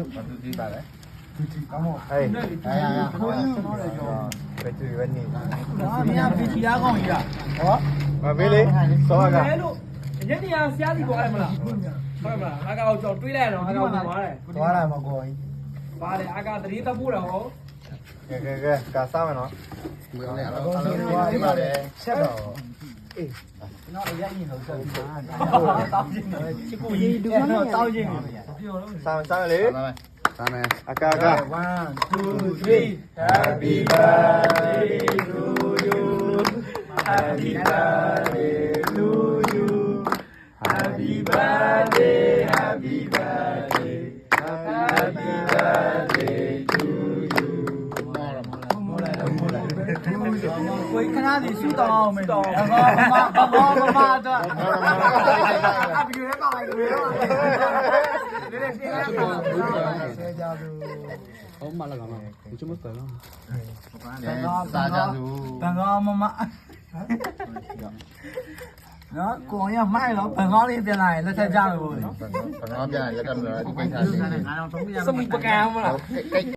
ဒီပါလေ ကောင်းပါ ဟေးခိုးယူဘယ်သူပဲနေ မင်းကဗီဒီယာကောင်းကြီးလားဟော မမေးလေစောက ဲလို့ညနေရဆရာစီပေါ်လိုက်မလားဟုတ်မလားအကောင်ကြောင့်တွေးလိုက်တော့အကောင်ဝင်သွားတယ် သွားလာမကောကြီး ပါတယ်အကောင်တတိတက်ဖို့တော့ဟော ကဲကာစားမယ်နော် ဒီမှာလေဆက်တော့အေးကျွန်တော်အရင်ကြီးလို့ဆက်တာတောင်းချင်းချစ်ကိုရေးဒုက္ခတော့တောင်းချင်းပြောတော့ စားလေစားမယ်အကာက 1 2 3 Happy birthday to you Happy birthday to you Happy birthday Happy birthday Happy birthday to you ကိုခဏလေးရှူတောင်းအောင်မယ်တော့မတော့အပြည့်ရပါလိုက်ကွေးတော့ဒီနေ့တင်ရပါဆဲကြဘူး 好嘛了，干嘛？你这么笨了？大家都本高妈妈နော်ကိုရမိုက်တော့ဘန်ကောင်းလေးပြန်လာရင်လက်ထက်ကြလို့ ဘယ်တော့ပြန်ရက်ကမလို့ဒီကိစ္စလေး စမှုပကံမလား